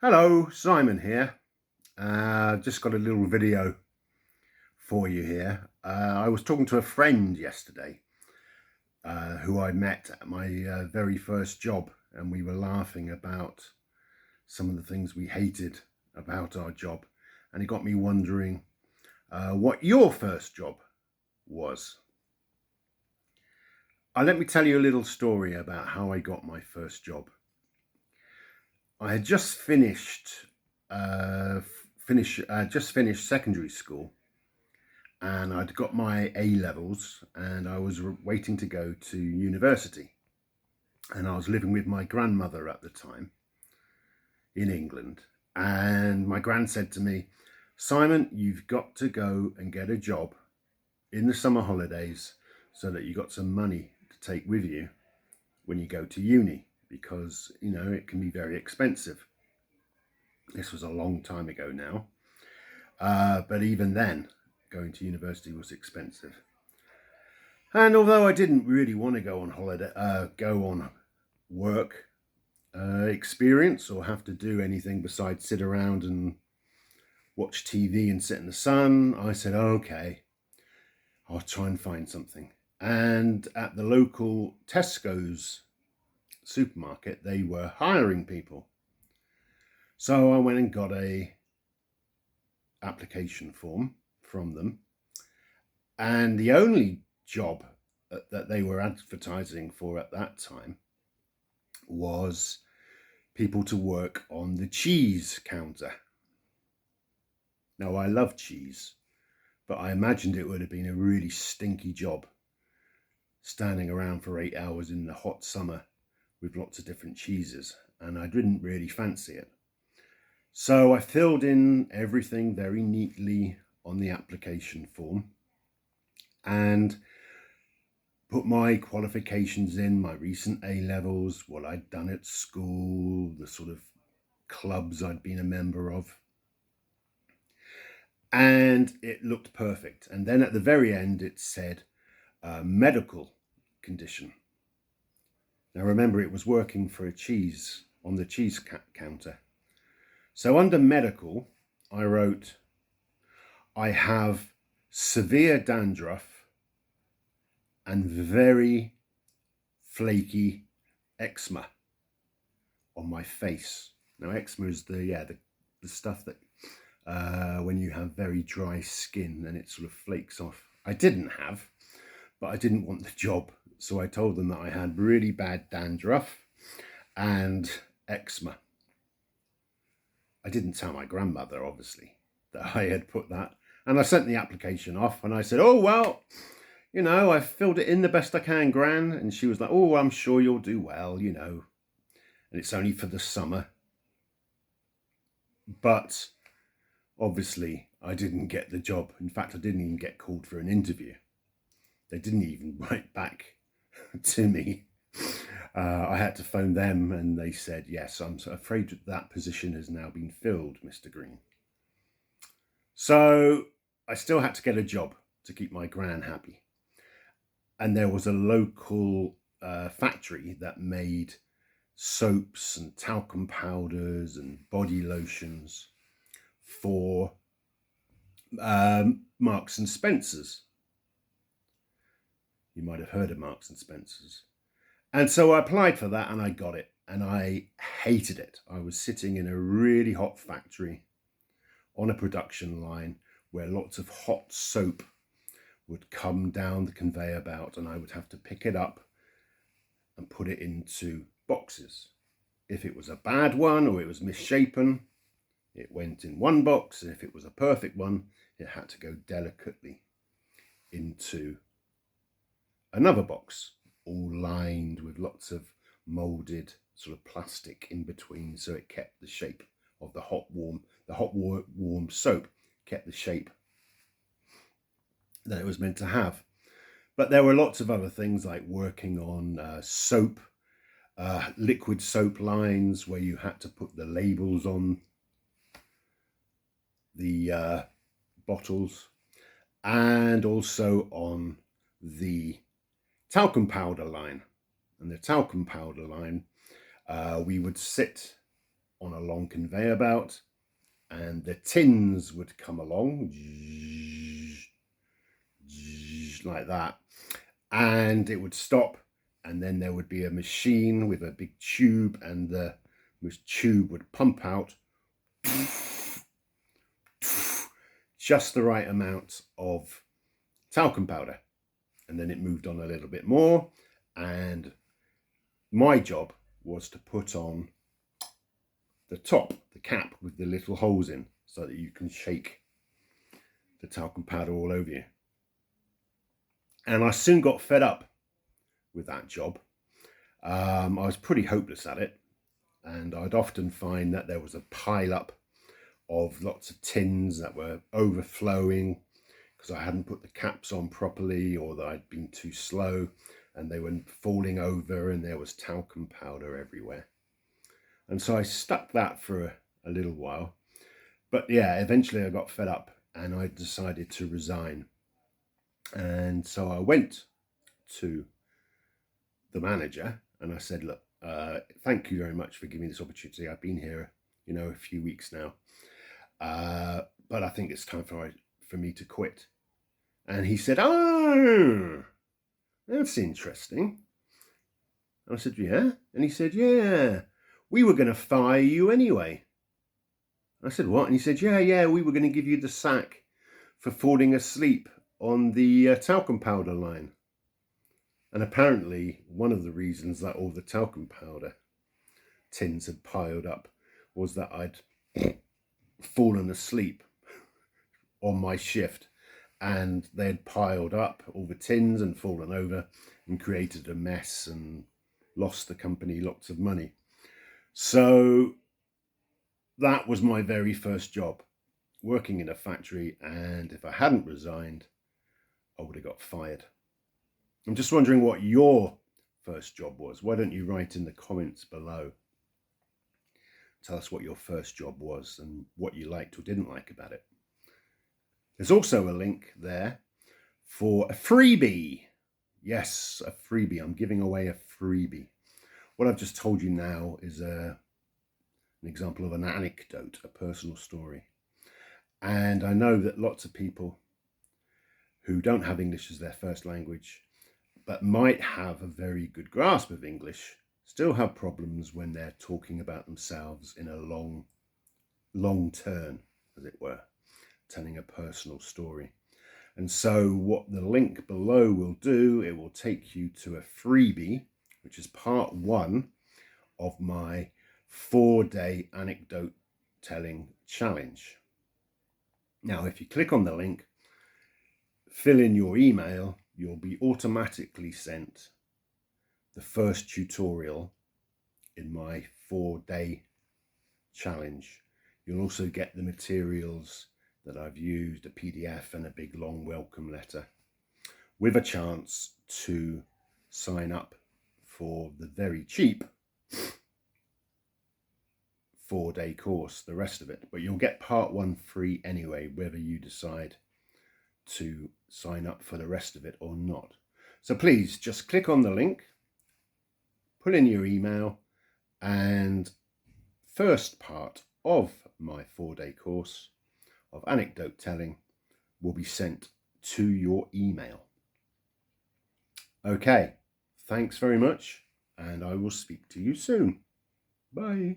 Hello, Simon here. Just got a little video for you here. I was talking to a friend yesterday who I met at my very first job, and we were laughing about some of the things we hated about our job. And it got me wondering what your first job was. Let me tell you a little story about how I got my first job. I had just finished secondary school, and I'd got my A-levels, and I was waiting to go to university. And I was living with my grandmother at the time in England. And my gran said to me, "Simon, you've got to go and get a job in the summer holidays so that you got some money to take with you when you go to uni, because, you know, it can be very expensive." This was a long time ago now. But even then, going to university was expensive. And although I didn't really want to go on holiday, go on work experience, or have to do anything besides sit around and watch TV and sit in the sun, I said, okay, I'll try and find something. And at the local Tesco's supermarket, they were hiring people. So I went and got a application form from them. And the only job that they were advertising for at that time was people to work on the cheese counter. Now, I love cheese, but I imagined it would have been a really stinky job, standing around for 8 hours in the hot summer with lots of different cheeses, and I didn't really fancy it. So I filled in everything very neatly on the application form and put my qualifications in, my recent A-levels, what I'd done at school, the sort of clubs I'd been a member of. And it looked perfect. And then at the very end, it said medical condition. Now remember, it was working for a cheese, on the cheese counter. So under medical, I wrote, I have severe dandruff and very flaky eczema on my face. Now, eczema is the stuff that when you have very dry skin and it sort of flakes off. I didn't have, but I didn't want the job. So I told them that I had really bad dandruff and eczema. I didn't tell my grandmother, obviously, that I had put that. And I sent the application off, and I said, "Oh, well, you know, I filled it in the best I can, Gran." And she was like, "Oh, I'm sure you'll do well, you know. And it's only for the summer." But obviously, I didn't get the job. In fact, I didn't even get called for an interview. They didn't even write back to me. I had to phone them, and they said, "Yes, I'm afraid that position has now been filled, Mr. Green." So I still had to get a job to keep my gran happy. And there was a local factory that made soaps and talcum powders and body lotions for Marks and Spencer's. You might have heard of Marks and Spencer's. And so I applied for that, and I got it, and I hated it. I was sitting in a really hot factory on a production line where lots of hot soap would come down the conveyor belt, and I would have to pick it up and put it into boxes. If it was a bad one or it was misshapen, it went in one box, and if it was a perfect one, it had to go delicately into another box, all lined with lots of molded sort of plastic in between, so it kept the shape of the hot warm soap kept the shape that it was meant to have. But there were lots of other things, like working on soap, liquid soap lines, where you had to put the labels on the bottles, and also on the talcum powder line. And the talcum powder line, we would sit on a long conveyor belt, and the tins would come along like that, and it would stop, and then there would be a machine with a big tube, and the tube would pump out just the right amount of talcum powder, and then it moved on a little bit more, and my job was to put on the top, the cap with the little holes in, so that you can shake the talcum powder all over you. And I soon got fed up with that job. I was pretty hopeless at it, and I'd often find that there was a pile up of lots of tins that were overflowing because I hadn't put the caps on properly, or that I'd been too slow and they were falling over and there was talcum powder everywhere. And so I stuck that for a little while. But yeah, eventually I got fed up and I decided to resign. And so I went to the manager and I said, look, thank you very much for giving me this opportunity. I've been here, a few weeks now. But I think it's time for me to quit. And he said, oh, that's interesting. And I said, yeah. And he said, yeah, we were going to fire you anyway. I said, what? And he said, yeah, we were going to give you the sack for falling asleep on the talcum powder line. And apparently one of the reasons that all the talcum powder tins had piled up was that I'd fallen asleep on my shift, and they'd piled up all the tins and fallen over and created a mess and lost the company lots of money. So that was my very first job, working in a factory, and if I hadn't resigned, I would have got fired. I'm just wondering what your first job was. Why don't you write in the comments below? Tell us what your first job was and what you liked or didn't like about it. There's also a link there for a freebie. Yes, a freebie. I'm giving away a freebie. What I've just told you now is an example of an anecdote, a personal story. And I know that lots of people who don't have English as their first language, but might have a very good grasp of English, still have problems when they're talking about themselves in a long turn, as it were, telling a personal story. And so what the link below will do, it will take you to a freebie, which is part 1 of my 4-day anecdote telling challenge. Now, if you click on the link, fill in your email, you'll be automatically sent the first tutorial in my 4-day challenge. You'll also get the materials that I've used, a PDF and a big long welcome letter, with a chance to sign up for the very cheap 4-day course, the rest of it. But you'll get part 1 free anyway, whether you decide to sign up for the rest of it or not. So please just click on the link, put in your email, and first part of my 4-day course of anecdote telling will be sent to your email. Okay, thanks very much, and I will speak to you soon. Bye.